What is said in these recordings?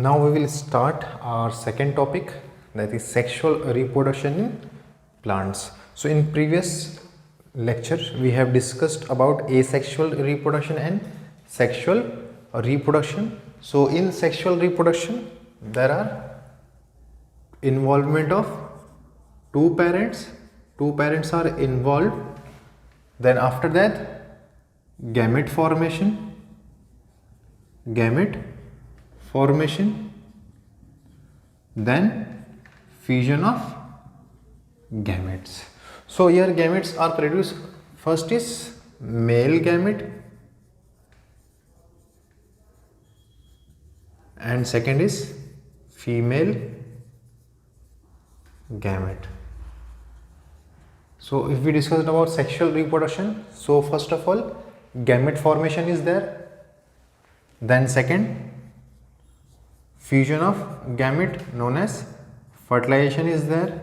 Now we will start our second topic, that is sexual reproduction in plants. So in previous lecture we have discussed about asexual reproduction and sexual reproduction. So in sexual reproduction there are involvement of two parents are involved. Then after that gamete formation, then fusion of gametes. So here gametes are produced. First is male gamete and second is female gamete. So if we discussed about sexual reproduction, so first of all gamete formation is there, then second fusion of gamete known as fertilization is there,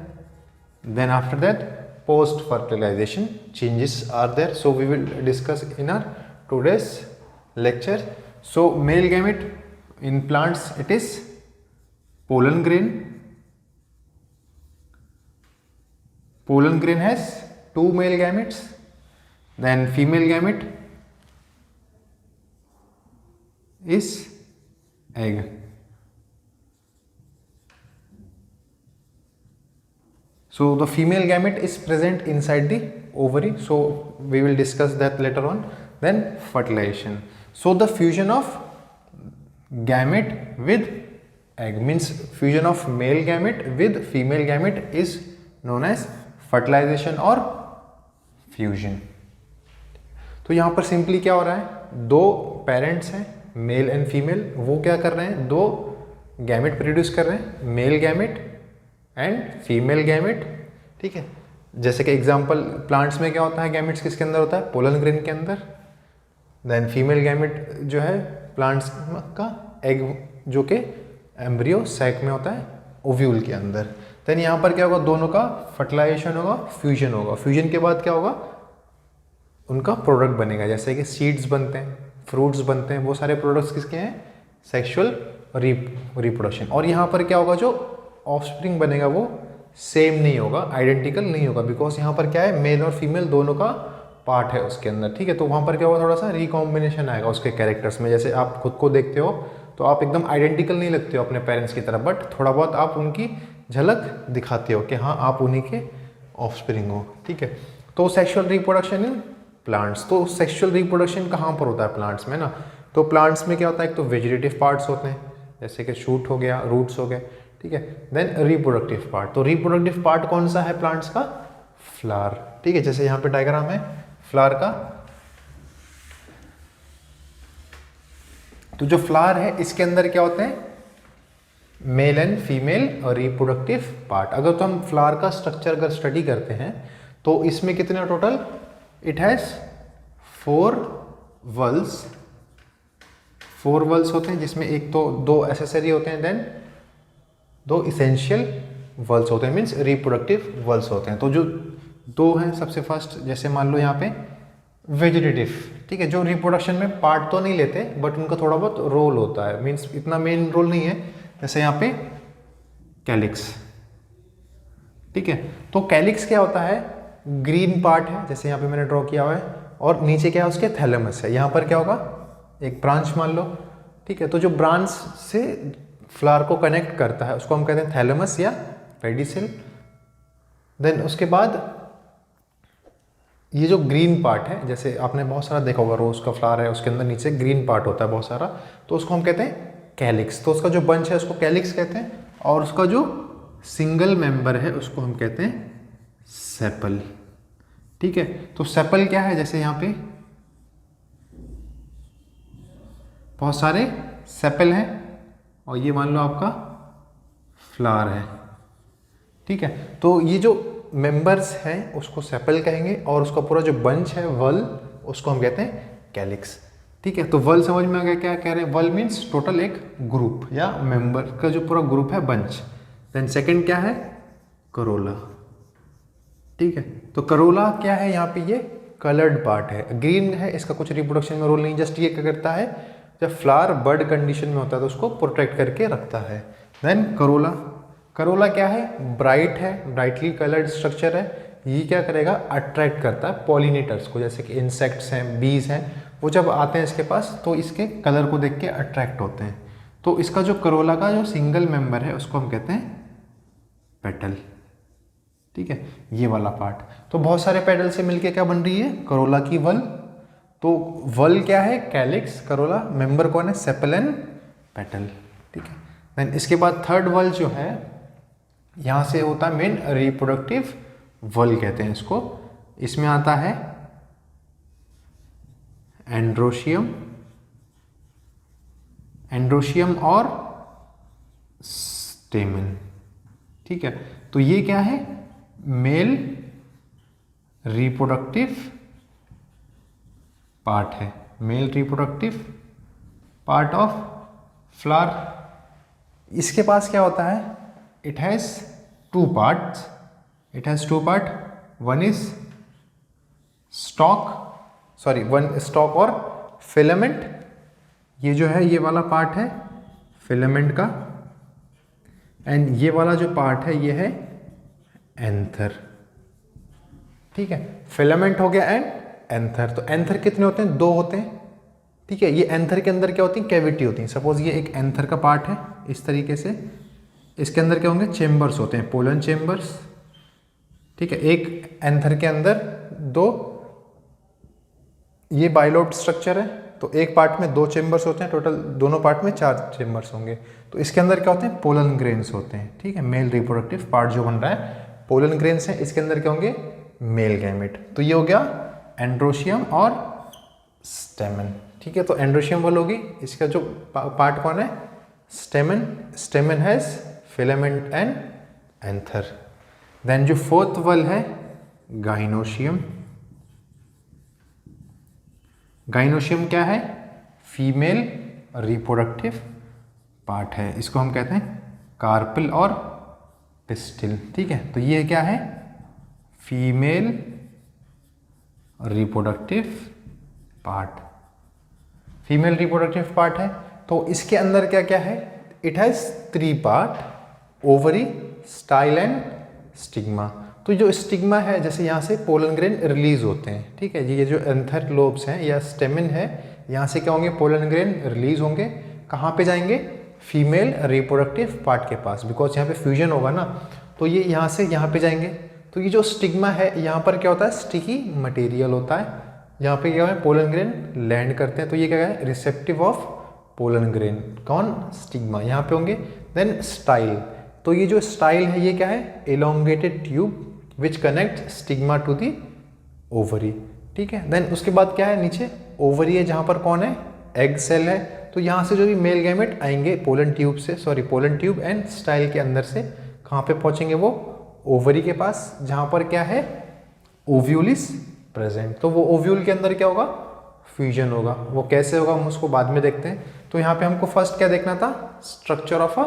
then after that post fertilization changes are there. So we will discuss in our today's lecture. So male gamete in plants, it is pollen grain. Pollen grain has two male gametes. Then female gamete is egg. So the female gamete is present inside the ovary. So we will discuss that later on. Then fertilization. So the fusion of gamete with egg means fusion of male gamete with female gamete is known as fertilization और fusion. तो यहाँ पर simply क्या हो रहा है, दो parents हैं मेल एंड फीमेल, वो क्या कर रहे हैं, दो गैमेट प्रोड्यूस कर रहे हैं, male gamete and female gamete. ठीक है, जैसे कि एग्जांपल प्लांट्स में क्या होता है, गैमेट्स किसके अंदर होता है, पोलन ग्रेन के अंदर. देन फीमेल गैमेट जो है प्लांट्स का एग जो कि एम्ब्रियो सैक में होता है ओव्यूल के अंदर. देन यहाँ पर क्या होगा, दोनों का फर्टिलाइजेशन होगा, फ्यूजन होगा. फ्यूजन के बाद क्या होगा, उनका प्रोडक्ट बनेगा. जैसे कि सीड्स बनते हैं, फ्रूट्स बनते हैं, वो सारे प्रोडक्ट्स किसके हैं, सेक्सुअल रिप्रोडक्शन. और यहाँ पर क्या होगा, जो ऑफस्प्रिंग बनेगा वो सेम नहीं होगा, आइडेंटिकल नहीं होगा, बिकॉज यहाँ पर क्या है, मेल और फीमेल दोनों का पार्ट है उसके अंदर. ठीक है, तो वहाँ पर क्या होगा, थोड़ा सा रिकॉम्बिनेशन आएगा उसके कैरेक्टर्स में. जैसे आप खुद को देखते हो तो आप एकदम आइडेंटिकल नहीं लगते हो अपने पेरेंट्स की तरफ, बट थोड़ा बहुत आप उनकी झलक दिखाते हो कि हाँ आप उन्हीं के ऑफस्प्रिंग हो. ठीक है, तो सेक्सुअल रिप्रोडक्शन इन प्लांट्स. तो सेक्सुअल रिप्रोडक्शन कहाँ पर होता है प्लांट्स में ना, तो प्लांट्स में क्या होता है, एक तो वेजिटेटिव पार्ट्स होते हैं जैसे कि शूट हो गया, रूट्स हो गए. ठीक है, देन रिप्रोडक्टिव पार्ट. तो रिप्रोडक्टिव पार्ट कौन सा है प्लांट्स का, फ्लावर. ठीक है, जैसे यहाँ पे डायग्राम है फ्लावर का. तो जो फ्लावर है इसके अंदर क्या होते हैं, मेल एंड फीमेल और रिप्रोडक्टिव पार्ट. अगर तो हम फ्लावर का स्ट्रक्चर अगर स्टडी करते हैं तो इसमें कितने टोटल, इट हैज 4 वल्स होते हैं, जिसमें एक तो 2 एसेसरी होते हैं, देन 2 इसेंशियल वल्स होते हैं, मीन्स रिप्रोडक्टिव वल्स होते हैं. तो जो 2 हैं, सबसे फर्स्ट जैसे मान लो यहाँ पे वेजिटेटिव. ठीक है, जो रिप्रोडक्शन में पार्ट तो नहीं लेते बट उनका थोड़ा बहुत रोल होता है, मीन्स इतना मेन रोल नहीं है. जैसे यहाँ पे कैलिक्स. ठीक है, तो कैलिक्स क्या होता है, ग्रीन पार्ट है, जैसे यहाँ पे मैंने ड्रॉ किया हुआ है, और नीचे क्या है उसके थैलेमस है. यहाँ पर क्या होगा, एक ब्रांच मान लो. ठीक है, तो जो ब्रांच से फ्लावर को कनेक्ट करता है उसको हम कहते हैं थैलेमस या पेडिसिल. देन उसके बाद ये जो ग्रीन पार्ट है, जैसे आपने बहुत सारा देखा होगा, रोज का फ्लावर है उसके अंदर नीचे ग्रीन पार्ट होता है बहुत सारा, तो उसको हम कहते हैं कैलिक्स. तो उसका जो बंच है उसको कैलिक्स कहते हैं, और उसका जो सिंगल मेंबर है उसको हम कहते हैं सेपल. ठीक है, तो सेपल क्या है, जैसे यहाँ पे बहुत सारे सेपल हैं और ये मान लो आपका फ्लावर है. ठीक है, तो ये जो मेंबर्स हैं उसको सेपल कहेंगे, और उसका पूरा जो बंच है वल उसको हम कहते हैं कैलिक्स. ठीक है, तो वल समझ में आ गया क्या कह रहे हैं, वल मीन्स टोटल एक ग्रुप या मेंबर का जो पूरा ग्रुप है, बंच. देन सेकंड क्या है, करोला. ठीक है, तो करोला क्या है, यहाँ पे ये कलर्ड पार्ट है, ग्रीन है, इसका कुछ रिप्रोडक्शन में रोल नहीं, जस्ट ये क्या करता है, जब फ्लावर बर्ड कंडीशन में होता है तो उसको प्रोटेक्ट करके रखता है। देन करोला, करोला क्या है, ब्राइट है, ब्राइटली कलर्ड स्ट्रक्चर है। ये क्या करेगा, अट्रैक्ट करता है पॉलिनेटर्स को, जैसे कि इंसेक्ट्स हैं, बीज हैं, वो जब आते हैं इसके पास तो इसके कलर को देख के अट्रैक्ट होते हैं। तो इसका जो करोला का जो सिंगल मेंबर है उसको हम कहते हैं पेटल, ठीक है, ये वाला पार्ट। तो बहुत सारे पेटल से मिलके क्या बन रही है, करोला की वल। तो वल क्या है, कैलिक्स, करोला, मेंबर कौन है, सेपल एंड पेटल, ठीक है। देन इसके बाद थर्ड वल जो है, यहाँ से होता है मेन रिप्रोडक्टिव वल कहते हैं इसको। इसमें आता है एंड्रोशियम, एंड्रोशियम और स्टेमन, ठीक है। तो ये क्या है, मेल रिप्रोडक्टिव पार्ट है, male reproductive part of flower. इसके पास क्या होता है, it has two parts, it has two part, one is stalk, sorry one stalk और फिलामेंट। ये जो है ये वाला पार्ट है फिलामेंट का, एंड ये वाला जो पार्ट है ये है एंथर, ठीक है। फिलामेंट हो गया एंड एंथर। तो एंथर कितने होते हैं, दो होते हैं, ठीक है। ये एंथर के अंदर क्या होती है, कैविटी होती है। सपोज ये एक एंथर का पार्ट है इस तरीके से, इसके अंदर क्या होंगे, चेम्बर्स होते हैं, पोलन चेम्बर्स, ठीक है। एक एंथर के अंदर दो, ये बाइलोब स्ट्रक्चर है, तो एक पार्ट में दो चेम्बर्स होते हैं, टोटल दोनों पार्ट में 4 चेम्बर्स होंगे। तो इसके अंदर क्या होते हैं, पोलन ग्रेन्स होते हैं, ठीक है। मेल रिप्रोडक्टिव पार्ट जो बन रहा है पोलन ग्रेन्स है, इसके अंदर क्या होंगे, मेल गैमेट। तो ये हो गया एंड्रोशियम और स्टेमन, ठीक है। तो एंड्रोशियम वाल होगी, इसका जो पार्ट कौन है, stamen, stamen has filament and anther. Then जो फोर्थ वल है गाइनोशियम, गाइनोशियम क्या है, फीमेल रिप्रोडक्टिव पार्ट है, इसको हम कहते हैं कार्पल और पिस्टिल, ठीक है। तो ये क्या है, female reproductive part, female reproductive part है। तो इसके अंदर क्या क्या है, it has 3 part, ovary, style and stigma. तो जो स्टिग्मा है, जैसे यहाँ से पोलन ग्रेन रिलीज होते हैं, ठीक है। ये जो एंथर लोब्स हैं या स्टेमिन है, यहाँ से क्या होंगे, पोलन ग्रेन रिलीज होंगे, कहाँ पे जाएंगे, फीमेल रिप्रोडक्टिव पार्ट के पास, बिकॉज यहाँ पे फ्यूजन होगा ना, तो ये यहाँ से यहाँ पे जाएंगे। तो ये जो स्टिग्मा है, यहाँ पर क्या होता है, स्टिकी मटेरियल होता है, यहाँ पे क्या है, पोलन ग्रेन लैंड करते हैं। तो ये क्या है, रिसेप्टिव ऑफ पोलन ग्रेन, कौन, स्टिग्मा, यहाँ पे होंगे। देन स्टाइल, तो ये जो स्टाइल है ये क्या है, elongated tube which connect stigma to the ovary, ठीक है। देन उसके बाद क्या है, नीचे ओवरी है, जहाँ पर कौन है, एग सेल है। तो यहाँ से जो भी मेल गैमेट आएंगे पोलन ट्यूब से, sorry pollen tube and style के अंदर से कहाँ पे पहुँचेंगे, वो ओवरी के पास, जहाँ पर क्या है, ओव्यूल इज प्रेजेंट। तो वो ओव्यूल के अंदर क्या होगा, फ्यूजन होगा। वो कैसे होगा हम उसको बाद में देखते हैं। तो यहाँ पे हमको फर्स्ट क्या देखना था, structure of a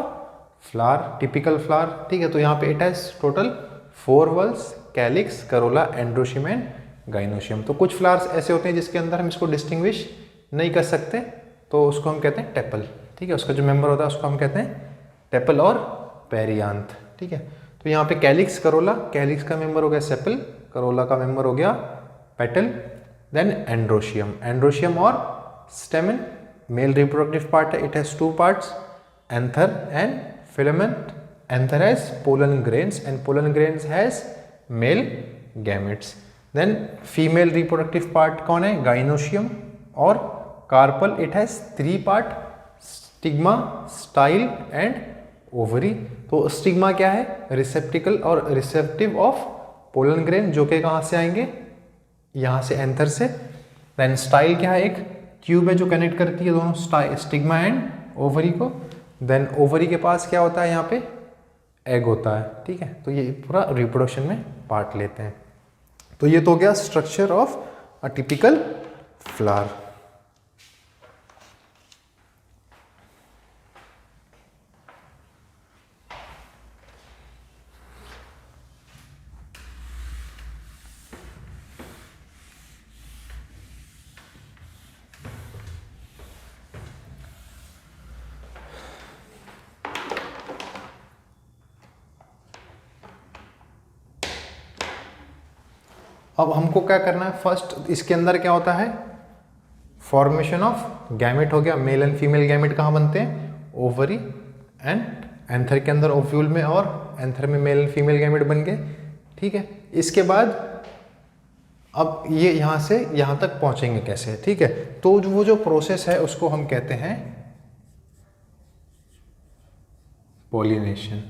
flower, typical flower, ठीक है। तो यहाँ पे it has total 4 whorls, calyx, corolla, androecium and gynoecium. तो कुछ फ्लावर्स ऐसे होते हैं जिसके अंदर हम इसको डिस्टिंग्विश नहीं कर सकते, तो उसको हम कहते हैं टेपल, ठीक है। उसका जो मेंबर होता है उसको हम कहते हैं टेपल और पेरियांथ, ठीक है। तो यहाँ पे कैलिक्स, करोला, कैलिक्स का मेंबर हो गया सेपल, करोला का मेंबर हो गया पेटल। देन एंड्रोशियम, एंड्रोशियम और स्टेमन, मेल रिप्रोडक्टिव पार्ट है, it has 2 parts, anther and filament. Anther has pollen grains and pollen grains has male gametes. Then female reproductive part कौन है, gynoecium और carpel, it has 3 part, stigma, style and ovary. तो stigma क्या है, receptacle और receptive of pollen grain, जो कि कहाँ से आएंगे, यहाँ से एंथर से। Then style क्या है, एक ट्यूब है जो कनेक्ट करती है दोनों स्टिग्मा एंड ओवरी को। देन ओवरी के पास क्या होता है, यहाँ पे एग होता है, ठीक है। तो ये पूरा रिप्रोडक्शन में पार्ट लेते हैं। तो ये तो हो गया structure of a typical flower. अब हमको क्या करना है, फर्स्ट इसके अंदर क्या होता है, फॉर्मेशन ऑफ गैमेट हो गया। मेल एंड फीमेल गैमेट कहाँ बनते हैं, ओवरी एंड एंथर के अंदर, ओव्यूल में, और एंथर में मेल एंड फीमेल गैमेट बन गए, ठीक है। इसके बाद अब ये यहाँ से यहाँ तक पहुँचेंगे कैसे, ठीक है। तो वो जो प्रोसेस है उसको हम कहते हैं पॉलिनेशन।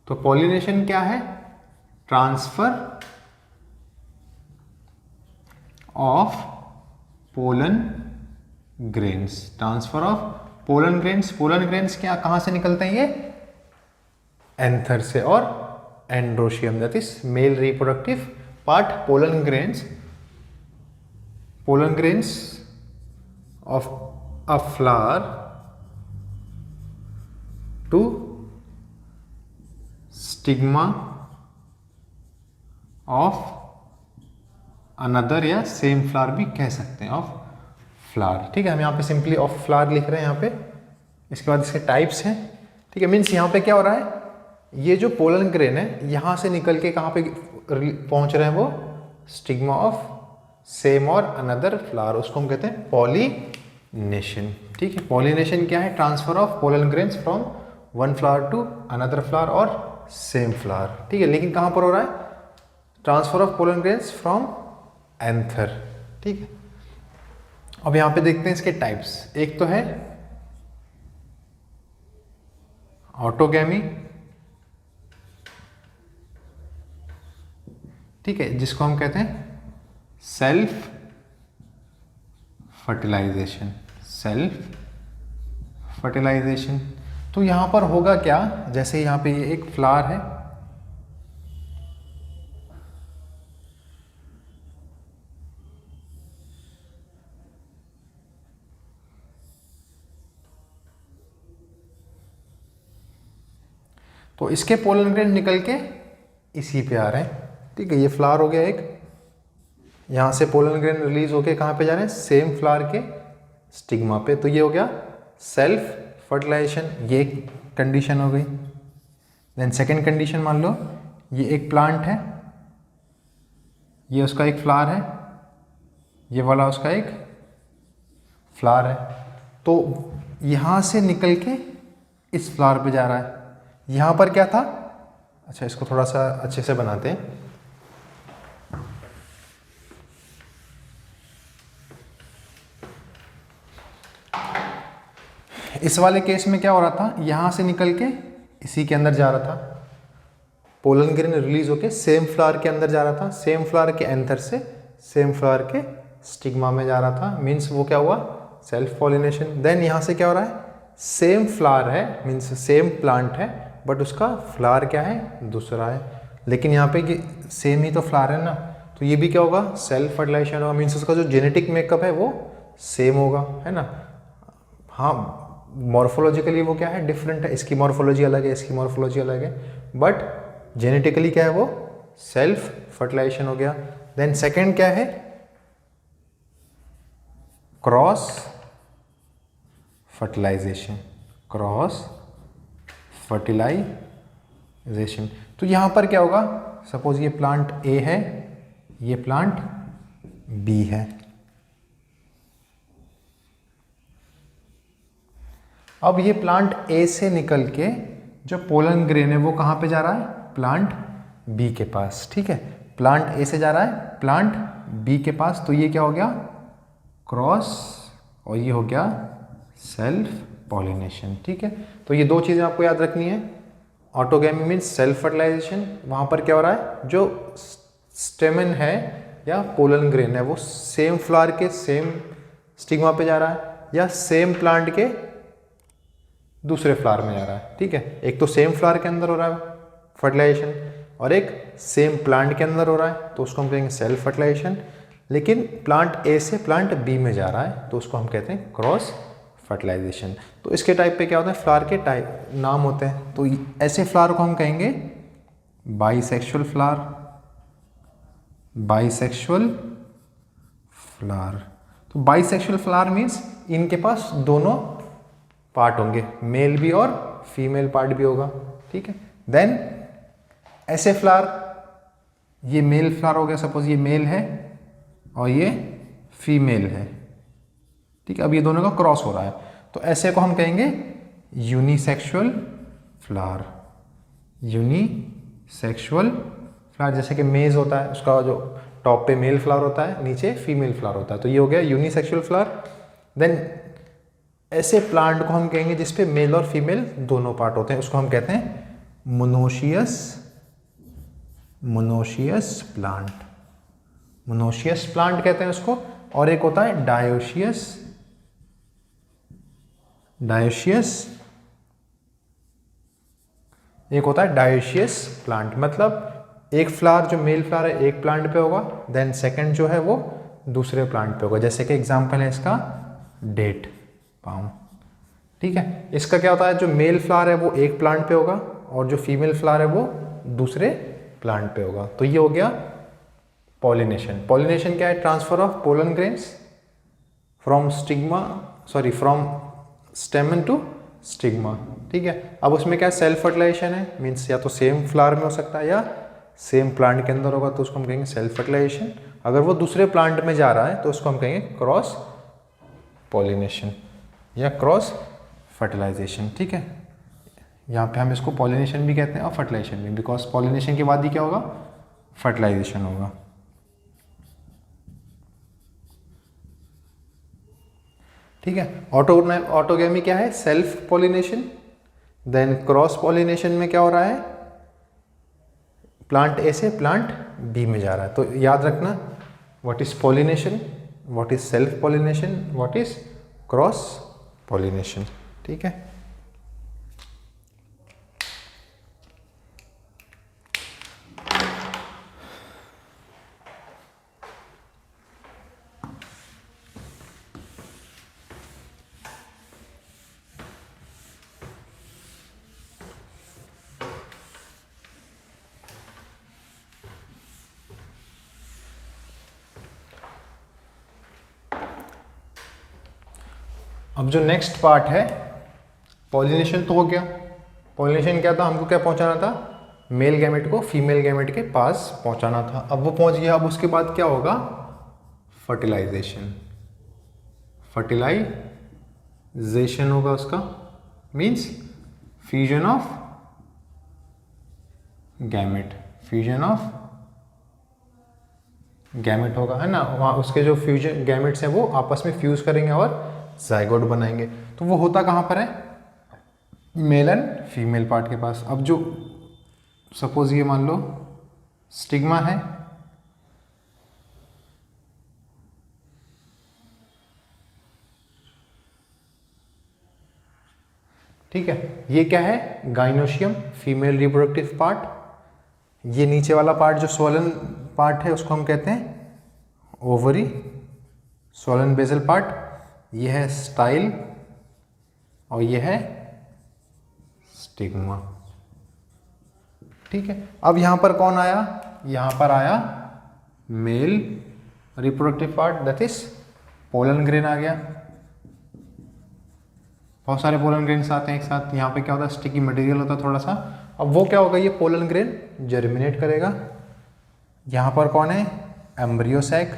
तो पॉलिनेशन क्या है, transfer of pollen grains, transfer of pollen grains. Pollen grains क्या कहाँ से निकलते हैं, ये एंथर से और androecium, that is male reproductive part. Pollen grains of a flower to stigma of another, या सेम फ्लावर भी कह सकते हैं, ऑफ फ्लावर, ठीक है। हम यहाँ पे सिंपली ऑफ फ्लावर लिख रहे हैं यहाँ पे। इसके बाद इसके टाइप्स हैं, ठीक है। मीन्स यहाँ पे क्या हो रहा है, ये जो पोलन ग्रेन है यहाँ से निकल के कहाँ पे पहुँच रहे हैं, वो स्टिग्मा ऑफ सेम और अनदर फ्लावर, उसको हम कहते हैं पॉलिनेशन, ठीक है। पॉलिनेशन क्या है, transfer of pollen grains from one flower to another flower और सेम फ्लावर, ठीक है। लेकिन कहाँ पर हो रहा है, transfer of pollen grains from anther, ठीक है। अब यहाँ पे देखते हैं इसके टाइप्स। एक तो है ऑटोगैमी, ठीक है, जिसको हम कहते हैं सेल्फ फर्टिलाइजेशन, सेल्फ फर्टिलाइजेशन। तो यहाँ पर होगा क्या, जैसे यहाँ पे ये एक फ्लावर है, तो इसके पोलन ग्रेन निकल के इसी पे आ रहे हैं, ठीक है। ये फ्लावर हो गया एक, यहाँ से पोलन ग्रेन रिलीज होके कहाँ पे जा रहे हैं, सेम फ्लावर के स्टिग्मा पे। तो ये हो गया सेल्फ फर्टिलाइजेशन, ये कंडीशन हो गई। देन सेकंड कंडीशन, मान लो ये एक प्लांट है, ये उसका एक फ्लावर है, ये वाला उसका एक फ्लावर है, तो यहाँ से निकल के इस फ्लावर पे जा रहा है। यहाँ पर क्या था, अच्छा इसको थोड़ा सा अच्छे से बनाते हैं। इस वाले केस में क्या हो रहा था, यहाँ से निकल के इसी के अंदर जा रहा था, पोलन ग्रेन रिलीज होके सेम फ्लावर के अंदर जा रहा था, सेम फ्लावर के एंथर से सेम फ्लावर के स्टिग्मा में जा रहा था। मीन्स वो क्या हुआ, सेल्फ पॉलिनेशन। देन यहाँ से क्या हो रहा है, सेम फ्लावर है, मीन्स सेम प्लांट है, बट उसका फ्लावर क्या है, दूसरा है। लेकिन यहाँ पे सेम ही तो फ्लावर है ना, तो ये भी क्या होगा, सेल्फ फर्टिलाइजेशन होगा। मीन्स उसका जो जेनेटिक मेकअप है वो सेम होगा, है ना। हाँ, मॉर्फोलॉजिकली वो क्या है, डिफरेंट है, इसकी मॉर्फोलॉजी अलग है, इसकी मॉर्फोलॉजी अलग है, बट जेनेटिकली क्या है, वो सेल्फ फर्टिलाइजेशन हो गया। देन सेकेंड क्या है, क्रॉस फर्टिलाइजेशन, क्रॉस फर्टिलाइजेशन। तो यहाँ पर क्या होगा, सपोज ये प्लांट ए है, ये प्लांट बी है, अब ये प्लांट ए से निकल के जो पोलन ग्रेन है वो कहाँ पे जा रहा है, प्लांट बी के पास, ठीक है। प्लांट ए से जा रहा है प्लांट बी के पास, तो ये क्या हो गया, क्रॉस, और ये हो गया सेल्फ पॉलिनेशन, ठीक है। तो ये दो चीज़ें आपको याद रखनी है। ऑटोगैमी मीन्स सेल्फ फर्टिलाइजेशन, वहाँ पर क्या हो रहा है, जो स्टेमन है या पोलन ग्रेन है वो सेम फ्लावर के सेम स्टिग्मा पे जा रहा है, या सेम प्लांट के दूसरे फ्लावर में जा रहा है, ठीक है। एक तो सेम फ्लावर के अंदर हो रहा है फर्टिलाइजेशन, और एक सेम प्लांट के अंदर हो रहा है, तो उसको हम कहेंगे सेल्फ फर्टिलाइजेशन। लेकिन प्लांट ए से प्लांट बी में जा रहा है, तो उसको हम कहते हैं क्रॉस फर्टिलाइजेशन। तो इसके टाइप पे क्या होता है, फ्लावर के टाइप नाम होते हैं। तो ऐसे फ्लावर को हम कहेंगे बाइसेक्सुअल फ्लावर, बाइसेक्सुअल फ्लावर। तो बाइसेक्सुअल फ्लावर मीन्स इनके पास दोनों पार्ट होंगे, मेल भी और फीमेल पार्ट भी होगा, ठीक है। देन ऐसे फ्लावर ये मेल फ्लावर हो गया, सपोज ये मेल है और ये फीमेल है, ठीक है। अब ये दोनों का क्रॉस हो रहा है, तो ऐसे को हम कहेंगे यूनिसेक्सुअल फ्लावर। यूनिसेक्सुअल फ्लावर, जैसे कि मेज होता है, उसका जो टॉप पे मेल फ्लावर होता है, नीचे फीमेल फ्लावर होता है, तो ये हो गया यूनिसेक्सुअल फ्लावर। देन ऐसे प्लांट को हम कहेंगे जिसपे मेल और फीमेल दोनों पार्ट होते हैं, उसको हम कहते हैं मोनोशियस प्लांट। मोनोशियस प्लांट कहते हैं उसको। और एक होता है डायोशियस एक होता है डायोशियस प्लांट, मतलब एक फ्लावर जो मेल फ्लावर है एक प्लांट पे होगा, देन सेकंड जो है वो दूसरे प्लांट पे होगा। जैसे कि एग्जांपल है इसका डेट पाम, ठीक है। इसका क्या होता है, जो मेल फ्लावर है वो एक प्लांट पे होगा और जो फीमेल फ्लावर है वो दूसरे प्लांट पे होगा। तो ये हो गया पॉलिनेशन। पॉलिनेशन क्या है, transfer of pollen grains from stamen to stigma, ठीक है। अब उसमें क्या सेल्फ फर्टिलाइजेशन है, मीन्स या तो सेम फ्लावर में हो सकता है या सेम प्लांट के अंदर होगा, तो उसको हम कहेंगे सेल्फ फर्टिलाइजेशन। अगर वो दूसरे प्लांट में जा रहा है तो उसको हम कहेंगे क्रॉस पॉलिनेशन या क्रॉस फर्टिलाइजेशन, ठीक है। यहाँ पे हम इसको पॉलिनेशन भी कहते हैं और फर्टिलाइजेशन भी, बिकॉज पॉलिनेशन के बाद ही क्या होगा, फर्टिलाइजेशन होगा। ठीक है। ऑटोगेमी क्या है, self pollination. Then cross pollination में क्या हो रहा है, प्लांट ए से प्लांट बी में जा रहा है। तो याद रखना, what is pollination, what is self pollination, what is cross pollination, ठीक है। अब जो नेक्स्ट पार्ट है, पॉलिनेशन तो हो गया। पॉलिनेशन क्या था, हमको क्या पहुंचाना था, मेल गैमेट को फीमेल गैमेट के पास पहुंचाना था। अब वो पहुंच गया। अब उसके बाद क्या होगा, फर्टिलाइजेशन। फर्टिलाइजेशन होगा उसका, means fusion of gamete. Fusion of gamete होगा, है ना। वहाँ उसके जो फ्यूजन गैमेट्स हैं वो आपस में फ्यूज करेंगे और जाइगोट बनाएंगे। तो वो होता कहाँ पर है, मेल एंड फीमेल पार्ट के पास। अब जो सपोज ये मान लो स्टिग्मा है, ठीक है। ये क्या है, गाइनोशियम, फीमेल रिप्रोडक्टिव पार्ट। ये नीचे वाला पार्ट जो स्वोलन पार्ट है उसको हम कहते हैं ओवरी, स्वोलन बेसल पार्ट। ये है स्टाइल और ये है स्टिग्मा, ठीक है। अब यहां पर कौन आया, यहां पर आया male reproductive part, that is pollen grain आ गया। बहुत सारे पोलन ग्रेन्स आते हैं एक साथ। यहाँ पे क्या होता है, स्टिकी मटेरियल होता है थोड़ा सा। अब वो क्या होगा, ये पोलन ग्रेन जर्मिनेट करेगा। यहाँ पर कौन है, एम्ब्रियो सैक,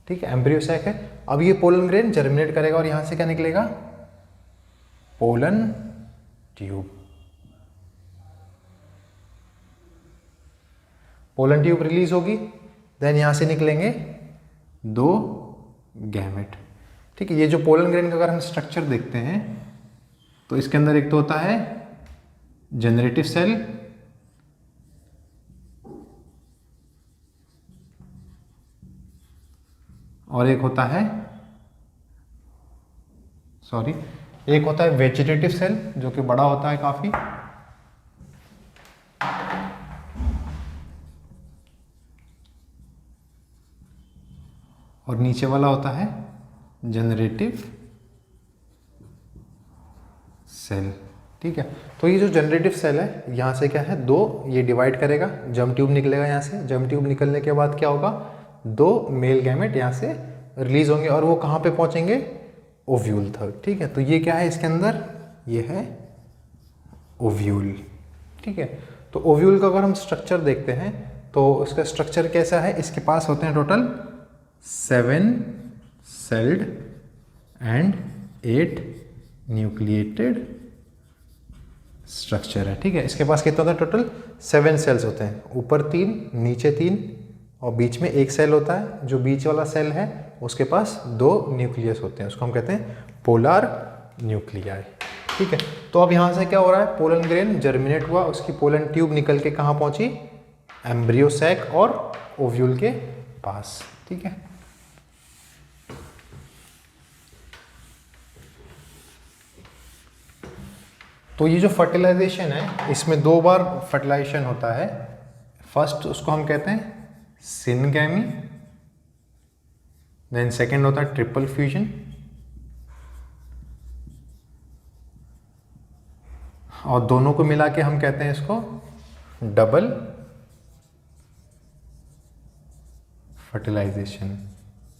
ठीक है, एम्ब्रियो सैक है। अब ये पोलन ग्रेन जर्मिनेट करेगा और यहाँ से क्या निकलेगा, pollen tube. Pollen tube release होगी, देन यहाँ से निकलेंगे 2 गैमेट, ठीक है। ये जो पोलन ग्रेन का अगर हम स्ट्रक्चर देखते हैं तो इसके अंदर एक तो होता है जनरेटिव सेल, और एक होता है वेजिटेटिव सेल जो कि बड़ा होता है काफी, और नीचे वाला होता है जनरेटिव सेल, ठीक है। तो ये जो जनरेटिव सेल है, यहाँ से क्या है, 2 ये डिवाइड करेगा, जर्म ट्यूब निकलेगा यहाँ से। जर्म ट्यूब निकलने के बाद क्या होगा, 2 मेल गैमेट यहाँ से रिलीज होंगे और वो कहाँ पे पहुँचेंगे, ओव्यूल तक, ठीक है। तो ये क्या है इसके अंदर, ये है ओव्यूल, ठीक है। तो ओव्यूल का अगर हम स्ट्रक्चर देखते हैं तो इसका स्ट्रक्चर कैसा है, इसके पास होते हैं total 7 celled and 8 nucleated structure है, ठीक है। इसके पास कितना होता है, टोटल 7 सेल्स होते हैं, ऊपर 3 नीचे 3 और बीच में एक सेल होता है। जो बीच वाला सेल है उसके पास 2 न्यूक्लियस होते हैं, उसको हम कहते हैं पोलर न्यूक्लियाई, ठीक है। तो अब यहाँ से क्या हो रहा है, पोलन ग्रेन जर्मिनेट हुआ, उसकी पोलन ट्यूब निकल के कहाँ पहुँची, एम्ब्रियो सैक और ओव्यूल के पास, ठीक है। तो ये जो फर्टिलाइजेशन है इसमें 2 बार फर्टिलाइजेशन होता है। फर्स्ट उसको हम कहते हैं सिनगैमी, देन सेकंड होता है ट्रिपल फ्यूजन, और दोनों को मिला के हम कहते हैं इसको डबल फर्टिलाइजेशन,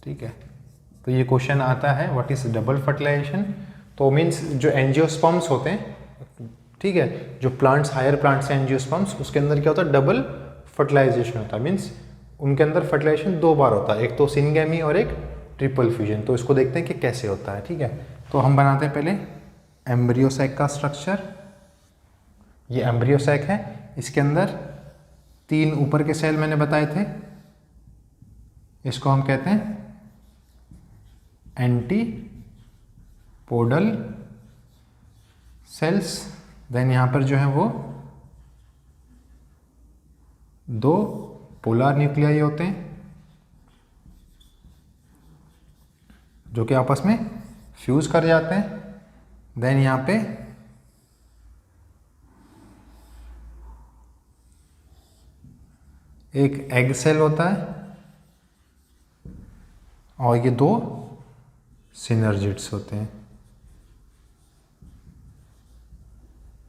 ठीक है। तो ये क्वेश्चन आता है व्हाट इज डबल फर्टिलाइजेशन। तो मीन्स जो एंजियोस्पर्म्स होते हैं, ठीक है, जो प्लांट्स हायर प्लांट्स हैं एंजियोस्पर्म्स, उसके अंदर क्या होता है, डबल फर्टिलाइजेशन होता है। मीन्स उनके अंदर फर्टिलाइजेशन 2 बार होता है, एक तो सिनगैमी और एक ट्रिपल फ्यूजन। तो इसको देखते हैं कि कैसे होता है, ठीक है। तो हम बनाते हैं पहले एम्ब्रियो सैक का स्ट्रक्चर। ये एम्ब्रियो सैक है, इसके अंदर 3 ऊपर के सेल मैंने बताए थे, इसको हम कहते हैं एंटीपोडल सेल्स। देन यहाँ पर जो है वो 2 पोलर न्यूक्लियाई होते हैं जो कि आपस में फ्यूज कर जाते हैं। देन यहाँ पे एक एग सेल होता है और ये 2 सिनर्जिड्स होते हैं,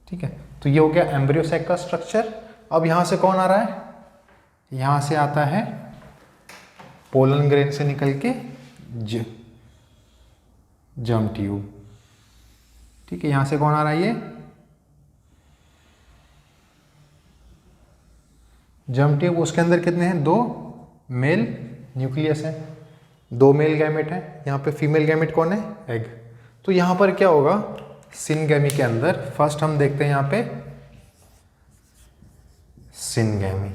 ठीक है। तो ये हो गया एम्ब्रियो सैक का स्ट्रक्चर। अब यहां से कौन आ रहा है, यहां से आता है पोलन ग्रेन से निकल के जर्म ट्यूब, ठीक है। यहां से कौन आ रहा है, ये जर्म ट्यूब। उसके अंदर कितने हैं, 2 मेल न्यूक्लियस है, 2 मेल गैमेट है। यहाँ पे फीमेल गैमेट कौन है, एग। तो यहाँ पर क्या होगा, सिनगैमी के अंदर फर्स्ट हम देखते हैं यहाँ पे सिनगैमी।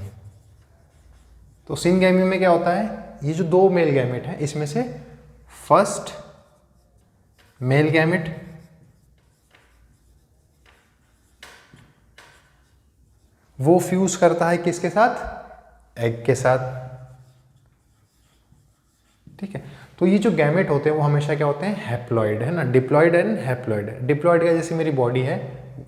तो सिनगैमी में क्या होता है, ये जो 2 मेल गैमेट है इसमें से फर्स्ट मेल गैमेट वो फ्यूज करता है किसके साथ, एग के साथ, ठीक है। तो ये जो गैमेट होते हैं वो हमेशा क्या होते हैं, हैप्लॉइड, है ना, डिप्लॉइड एंड हैप्लॉइड। डिप्लॉइड का जैसे मेरी बॉडी है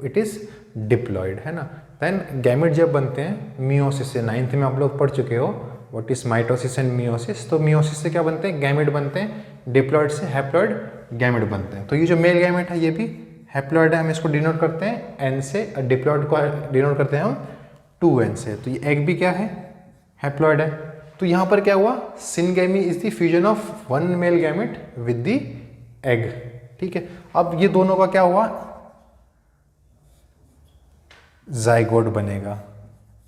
इट इज डिप्लॉइड, है ना। देन गैमेट जब बनते हैं मियोसिस से, 9th में आप लोग पढ़ चुके हो what is mitosis and meiosis. तो मियोसिस से क्या बनते हैं, गैमेट बनते हैं, डिप्लॉइड से हैप्लॉइड गैमेट बनते हैं। तो ये जो मेल गैमेट है ये भी हैप्लॉइड है, हम इसको डिनोट करते हैं एन से, डिप्लॉइड को डिनोट करते हैं हम 2n से। तो ये एग भी क्या है, हैप्लॉइड है। तो यहां पर क्या हुआ, syngamy is the fusion of 1 male gamete with the egg, ठीक है। अब ये दोनों का क्या हुआ, जाइगोट बनेगा,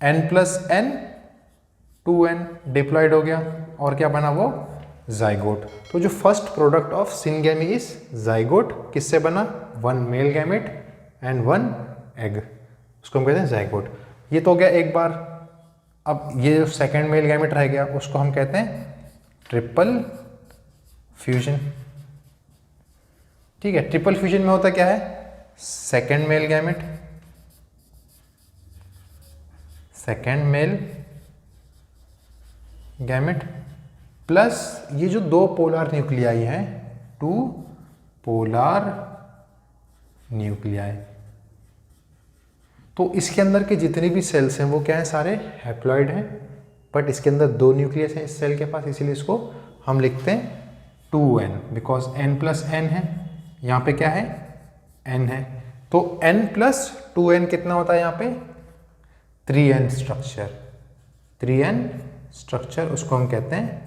n+n 2n डिप्लॉइड हो गया और क्या बना वो, जाइगोट। तो जो first product of syngamy is zygote, किससे बना, 1 मेल गैमेट एंड 1 एग, उसको हम कहते हैं जाइगोट। ये तो हो गया एक बार। अब ये जो सेकेंड मेल गैमेट रह गया उसको हम कहते हैं ट्रिपल फ्यूजन, ठीक है। ट्रिपल फ्यूजन में होता क्या है, second male gamete, second male gamete plus ये जो 2 पोलर न्यूक्लियाई हैं, 2 पोलर न्यूक्लियाई। तो इसके अंदर के जितने भी सेल्स हैं वो क्या है, सारे हैप्लॉइड हैं, बट इसके अंदर 2 न्यूक्लियस हैं इस सेल के पास, इसीलिए इसको हम लिखते हैं 2n, बिकॉज n+n है, यहाँ पे क्या है, n है। तो n+2n कितना होता है यहाँ पे, 3n स्ट्रक्चर, 3n स्ट्रक्चर, उसको हम कहते हैं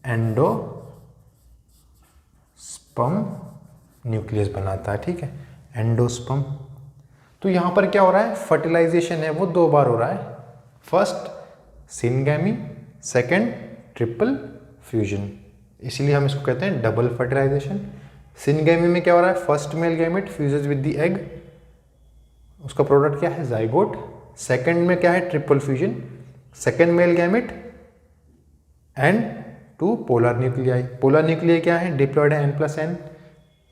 एंडोस्पर्म न्यूक्लियस बनाता है, ठीक है, एंडोस्पर्म। तो यहाँ पर क्या हो रहा है, फर्टिलाइजेशन है वो 2 बार हो रहा है, first syngamy, second triple fusion, इसीलिए हम इसको कहते हैं डबल फर्टिलाइजेशन। सिनगैमी में क्या हो रहा है, first male gamete fuses with the egg, उसका प्रोडक्ट क्या है, जाइगोट। सेकेंड में क्या है, triple fusion, second male gamete and 2 polar nuclei. Polar nuclei क्या है, डिप्लॉयड है n+n,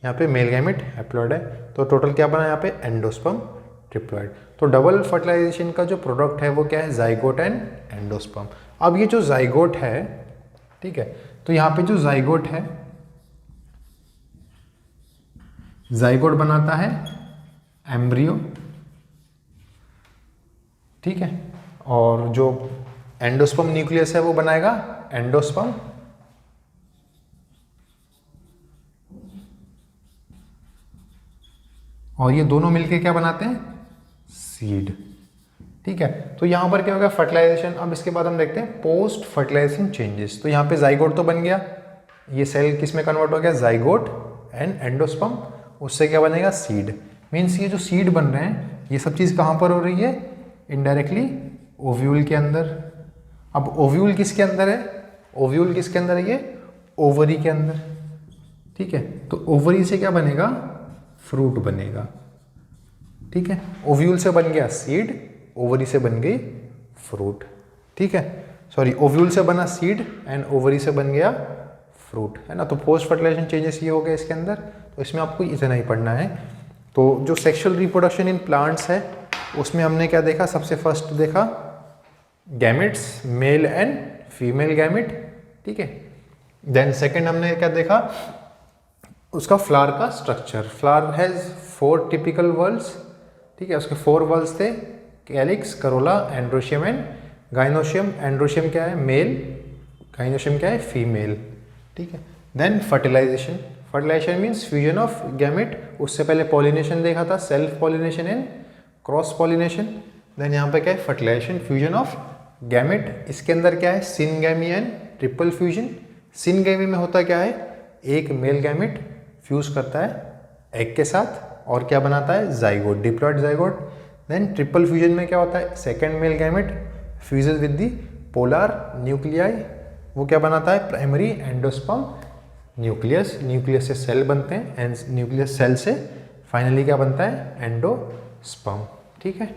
यहाँ पे मेल गैमेट हैप्लॉयड है, तो टोटल क्या बना यहाँ पे, एंडोस्पर्म ट्रिप्लॉयड। तो डबल फर्टिलाइजेशन का जो प्रोडक्ट है वो क्या है, जाइगोट एंड एंडोस्पर्म। अब ये जो जाइगोट है, ठीक है, तो यहाँ पे जो जाइगोट है, जाइगोट बनाता है एम्ब्रियो, ठीक है, और जो एंडोस्पर्म न्यूक्लियस है वो बनाएगा एंडोस्पर्म, और ये दोनों मिलके क्या बनाते हैं, सीड, ठीक है। तो यहाँ पर क्या होगा, फर्टिलाइजेशन। अब इसके बाद हम देखते हैं पोस्ट फर्टिलाइजेशन चेंजेस। तो यहाँ पे जाइगोट तो बन गया, ये सेल किस में कन्वर्ट हो गया, जाइगोट एंड एंडोस्पर्म, उससे क्या बनेगा, सीड। मीन्स ये जो सीड बन रहे हैं ये सब चीज़ कहाँ पर हो रही है, इनडायरेक्टली ओव्यूल के अंदर। अब ओव्यूल किसके अंदर है, ओव्यूल किसके अंदर है, ये ओवरी के अंदर, ठीक है। तो ओवरी से क्या बनेगा, फ्रूट बनेगा, ठीक है। ओव्यूल से बन गया सीड, ओवरी से बन गई फ्रूट, ठीक है। सॉरी, ओव्यूल से बना सीड एंड ओवरी से बन गया फ्रूट, है ना। तो पोस्ट फर्टिलाइजेशन चेंजेस ये हो गए इसके अंदर, तो इसमें आपको इतना ही पढ़ना है। तो जो सेक्सुअल रिप्रोडक्शन इन प्लांट्स है उसमें हमने क्या देखा, सबसे फर्स्ट देखा gametes, male and female gamete, ठीक है। देन सेकंड हमने क्या देखा, उसका फ्लावर का structure. Flower has 4 typical whorls, ठीक है, उसके 4 वर्ल्स थे, calyx, corolla, androecium and gynoecium. Androecium क्या है, मेल, गाइनोशियम क्या है, फीमेल, ठीक है। Then fertilization, fertilization means fusion of gamete. उससे पहले पॉलिनेशन देखा था, self pollination and cross pollination. Then यहाँ पे क्या है, फर्टिलाइजेशन, फ्यूजन ऑफ गैमेट। इसके अंदर क्या है, syngamy and triple fusion. Syngamy में होता क्या है, एक मेल गैमेट फ्यूज करता है एग के साथ और क्या बनाता है, zygote, diploid zygote. Then triple fusion में क्या होता है, second male gamete fuses with the polar nuclei, वो क्या बनाता है, प्राइमरी एंडोस्पर्म न्यूक्लियस। न्यूक्लियस से सेल बनते हैं एंड न्यूक्लियस सेल से फाइनली क्या बनता है, एंडोस्पर्म, ठीक है।